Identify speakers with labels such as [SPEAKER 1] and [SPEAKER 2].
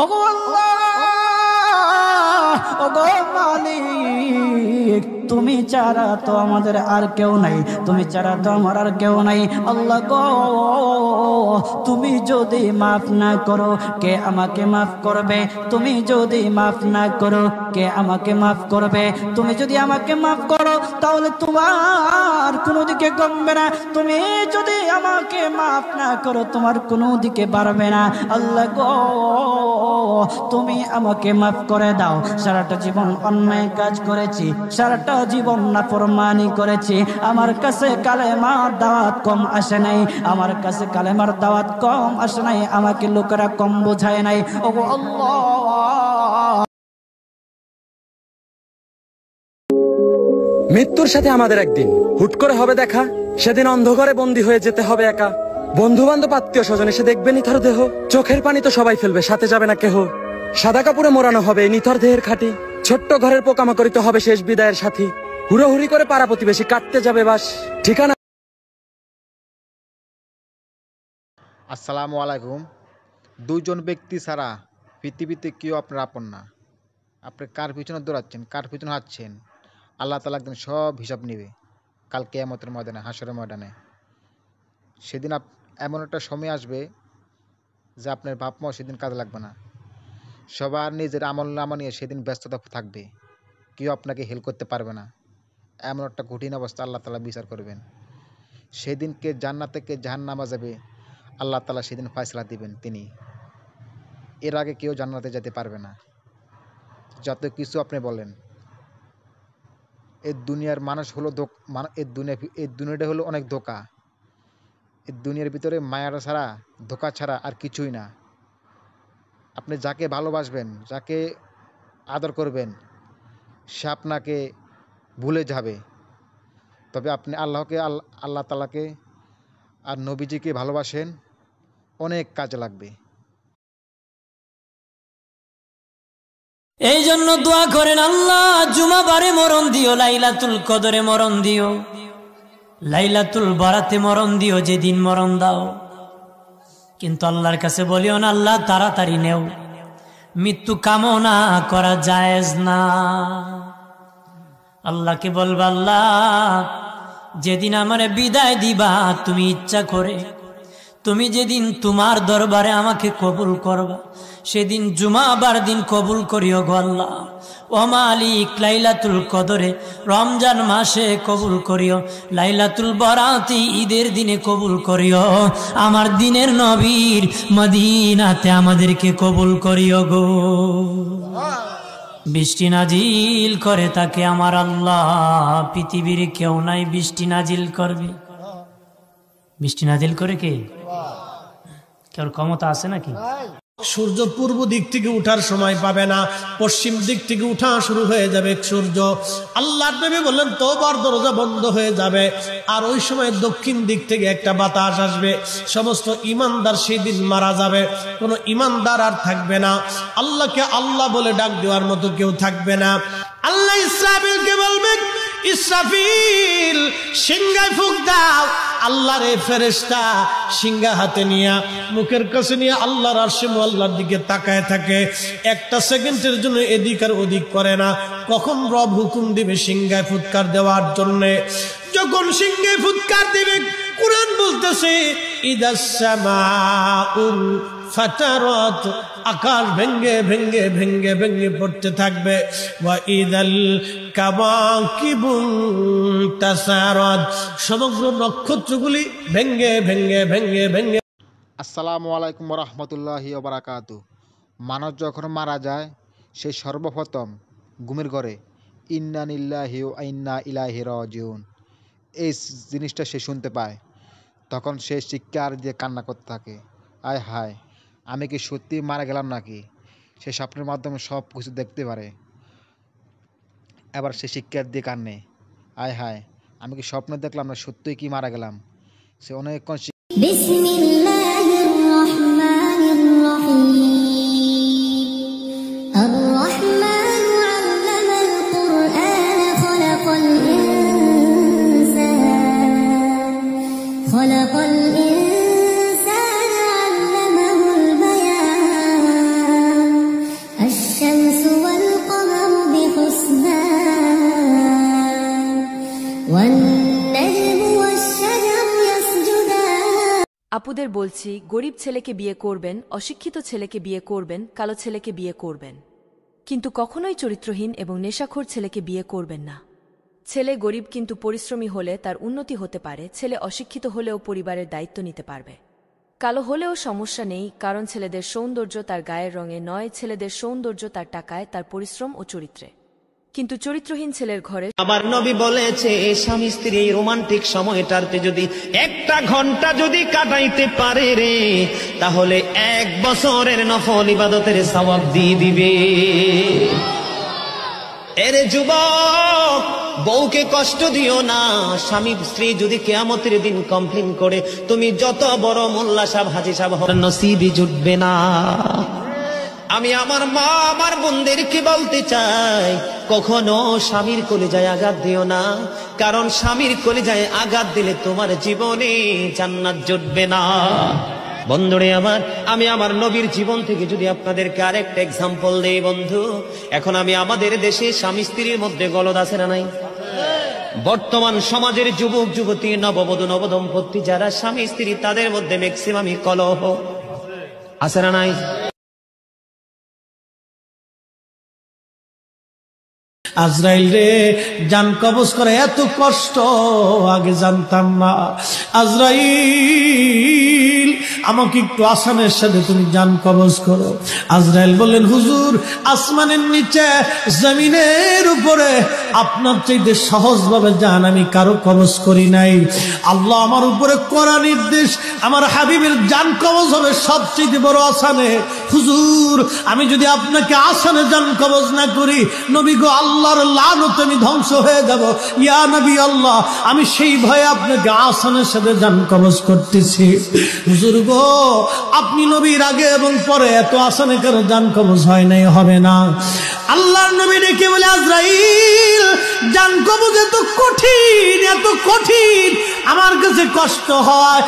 [SPEAKER 1] ওগো আল্লাহ, ওগো মালিক, তুমি ছাড়া তো আমাদের আর কেউ নাই, তুমি ছাড়া তো আমার আর কেউ নাই। আল্লাহ গো, তুমি যদি মাফ না করো কে আমাকে মাফ করবে? তুমি যদি মাফ না করো কে আমাকে মাফ করবে? তুমি যদি আমাকে মাফ করো তাহলে তোমার কোনো দিকে কমবে না, তুমি যদি আমাকে মাফ না করো তোমার কোনো দিকে বাড়বে না। আল্লাহ গো, তুমি আমাকে মাফ করে দাও। সারাটা জীবন অন্যায় কাজ করেছি, সারাটা জীবন নাফরমানি করেছি, আমার কাছে কালেমার দাওয়াত কম আসে নাই, আমার কাছে কালেমার দাওয়াত কম আসে নাই, আমাকে লোকেরা কম বোঝায় নাই। ওগো আল্লাহ,
[SPEAKER 2] মৃত্যুর সাথে আমাদের একদিন হুট করে হবে দেখা, সেদিন অন্ধকারে বন্দী হয়ে যেতে হবে একা। বন্ধু বান্ধব আত্মীয় স্বজন এসে দেখবে নিথর দেহ, চোখের পানি তো সবাই ফেলবে, সাথে যাবে না কেহ। সাদা কাপড়ে মোড়ানো হবে নিথর দেহের খাটি, ছোট্ট ঘরের পোকামাকড়িতে হবে শেষ বিদায়ের সাথী। হুড়োহুড়ি করে পাড়া প্রতিবেশী কাটতে যাবে বাস, ঠিকানা।
[SPEAKER 3] আসসালামু আলাইকুম। দুইজন ব্যক্তি ছাড়া পৃথিবীতে কেউ আপনার আপন না। আপনি কার পিছনে দৌড়াচ্ছেন, কার পিছনে হাঁটছেন, আল্লাহ তাআলা একদিন সব হিসাব নেবে, কাল কিয়ামতের ময়দানে, হাশরের ময়দানে। সেদিন এমন একটা সময় আসবে যে আপনার বাপ মাও সেদিন কাজে লাগবে না। সবার নিজের আমলনামা নিয়ে সেদিন ব্যস্ততা থাকবে, কেউ আপনাকে হেল্প করতে পারবে না। এমন একটা কঠিন অবস্থা আল্লাহ তাআলা বিচার করবেন। সেদিন কে জান্নাতে কে জাহান্নামে যাবে আল্লাহ তাআলা সেদিন ফয়সালা দিবেন তিনি। এর আগে কেউ জান্নাতে যেতে পারবে না। যত কিছু আপনি বলেন, এই দুনিয়ার মানুষ হলো এই দুনিয়াটা হলো অনেক ধোঁকা। এই দুনিয়ার ভিতরে মায়াটা ছাড়া, ধোঁকা ছাড়া আর কিছুই না। আপনি যাকে ভালোবাসবেন, যাকে আদর করবেন, সে আপনাকে ভুলে যাবে। তবে আপনি আল্লাহ তাআলাকে আর নবীজিকে ভালোবাসেন, অনেক কাজে লাগবে।
[SPEAKER 4] এই জন্য দোয়া করেন, আল্লাহ জুমাবারে মরণ দিও, লাইলাতুল কদরে মরণ দিও, লাইলাতুল বারাতে মরণ দিও, যেদিন মরণ দাও। কিন্তু আল্লাহর কাছে বলিও না আল্লাহ তাড়াতাড়ি নেও, মৃত্যু কামনা করা জায়েজ না। আল্লাহকে বলবা, আল্লাহ যেদিন আমারে বিদায় দিবা তুমি ইচ্ছা করে, তুমি যেদিন তোমার দরবারে আমাকে কবুল করবা, সেদিন জুমাবার দিন কবুল করিও গো আল্লাহ। ও মালিক, লাইলাতুল কদরে রমজান মাসে কবুল করিও, লাইলাতুল বরাতে ঈদের দিনে কবুল করিও, আমার দিনের নবীর মদিনাতে আমাদেরকে কবুল করিও গো। বৃষ্টি নাজিল করে তাকে আমার আল্লাহ, পৃথিবীর কেউ নাই বৃষ্টি নাজিল করবে। বৃষ্টি নাজিল করে কে? কেউ ক্ষমতা আছে নাকি?
[SPEAKER 5] সূর্য পূর্ব দিক থেকে উঠার সময় পাবে না, পশ্চিম দিক থেকে উঠা শুরু হয়ে যাবে সূর্য। আল্লাহর নবী বললেন তওবার দরজা বন্ধ হয়ে যাবে, আর ওই সময় দক্ষিণ দিক থেকে একটা বাতাস আসবে। সমস্ত ইমানদার সেই দিন মারা যাবে, কোনো ইমানদার আর থাকবে না। আল্লাহকে আল্লাহ বলে ডাক দেওয়ার মতো কেউ থাকবে না। আল্লাহ ইসরাফিলকে বলবেন, ইসরাফিল সিংহায় ফুঁক দাও। আল্লাহর এই ফেরেশতা সিংহা হাতে নিয়ে মুখের কাছে নিয়ে আল্লাহর আরশে আল্লাহর দিকে তাকায় থাকে, একটা সেকেন্ডের জন্য এদিক আর ওদিক করে না। কখন রব হুকুম দিবে সিংহায় ফুৎকার দেওয়ার জন্য, যখন সিংহায় ফুৎকার দিবে, কুরআন বলতেছে ইদাস সামাউল ফাতারাত, আকাশ ভেঙ্গে ভেঙ্গে ভেঙ্গে ভেঙ্গে পড়তে থাকবে। ওয়া ইদাল কাওয়াকিবু তাসারাত, সমগ্র নক্ষত্রগুলি ভেঙ্গে ভেঙ্গে ভেঙ্গে ভেঙ্গে।
[SPEAKER 3] আসসালামু আলাইকুম ওয়া রাহমাতুল্লাহি ওয়া বারাকাতুহু। মানুষ যখন মারা যায় সে সর্বপ্রথম ঘুমের ঘরে ইন্না লিল্লাহি ওয়া ইন্না ইলাইহি রাজিউন এই জিনিসটা সে শুনতে পায়। তখন সে চিৎকার দিয়ে কান্না করতে থাকে, আয় হায় আমি কি সত্যি মারা গেলাম নাকি? সে স্বপ্নের মাধ্যমে সব কিছু দেখতে পারে। এবার সে চিৎকার দিয়ে কান্নে, আয় হায় আমি কি স্বপ্ন দেখলাম না সত্যিই কি মারা গেলাম? সে অনেকক্ষণ
[SPEAKER 6] বিসমিল্লাহির রহমানির রহিম। আর-রহমানু আল্লামাল কুরআন খলাকাল ইনসান আল্লামাহুল বায়ান।
[SPEAKER 7] আপুদের বলছি, গরিব ছেলেকে বিয়ে করবেন, অশিক্ষিত ছেলেকে বিয়ে করবেন, কালো ছেলেকে বিয়ে করবেন, কিন্তু কখনোই চরিত্রহীন এবং নেশাখোর ছেলেকে বিয়ে করবেন না। ছেলে গরিব কিন্তু পরিশ্রমী হলে তার উন্নতি হতে পারে, ছেলে অশিক্ষিত হলেও পরিবারের দায়িত্ব নিতে পারবে। কালো হলেও সমস্যা নেই, কারণ ছেলেদের সৌন্দর্য তার গায়ের রঙে নয়, ছেলেদের সৌন্দর্য তার টাকায়, তার পরিশ্রম ও চরিত্রে। কিন্তু চরিত্রহীন ছেলের ঘরে
[SPEAKER 8] আমার নবী বলেছে, স্বামী স্ত্রী এই রোমান্টিক সময়টাতে যদি 1টা ঘন্টা যদি কাটাইতে পারে রে, তাহলে 1 বছরের নফল ইবাদতের সওয়াব দিয়ে দিবে। এরে যুবক, বউকে কষ্ট দিও না। স্বামী স্ত্রী যদি কিয়ামতের দিন কমপ্লেইন করে, তুমি যত বড় মোল্লা সাহেব হাজী সাহেব হন, নসিবই জুটবে না। আমি আমার মা আমার বোনদেরকে বলতে চাই, কখনো স্বামীর কলিজায় আঘাত দিও না, কারণ স্বামীর কলিজায় আঘাত দিলে তোমার জীবনে জান্নাত জুটবে না। বন্ধুরে আমার, আমি আমার নবীর জীবন থেকে যদি আপনাদেরকে আরেকটা এক্সাম্পল দেই বন্ধু, এখন আমি আমাদের দেশে স্বামী স্ত্রীর মধ্যে গলদ আছে না নাই? বর্তমান সমাজের যুবক যুবতী, নববধূ নবদম্পতি যারা স্বামী স্ত্রী, তাদের মধ্যে ম্যাক্সিমামই কলহ আছে না নাই?
[SPEAKER 5] আজরাইল রে, জান কবজ করে এত কষ্ট আগে জানতাম না। আজরাইল, আমাকে একটু আসানের সাথে তুমি জান কবজ করো। আজরাইল বললেন, হুজুর, আসমানের নিচে জমিনের উপরে আপনার চাইতে সহজভাবে জান আমি কারো কবজ করি নাই। আল্লাহ আমার উপরে করা নির্দেশ, আমার হাবিবের জান কবজ হবে সবচেয়ে বড় আসানে। হুজুর, আমি যদি আপনাকে আসানে জান কবজ না করি, নবী গো, আল্লাহর লানত আমি ধ্বংস হয়ে যাব। ইয়া নবী আল্লাহ, আমি সেই ভয়ে আপনাকে আসানের সাথে জান কবজ করতেছি। হুজুর গো, আপনি নবীর আগে এবং পরে এত আসানে কারো জান কবজ হয় নাই, হবে না। আল্লাহর নবী ডেকে বলে, আজরাইল, জান কবজ এত কঠিন, এত কঠিন, আমার কাছে কষ্ট হয়।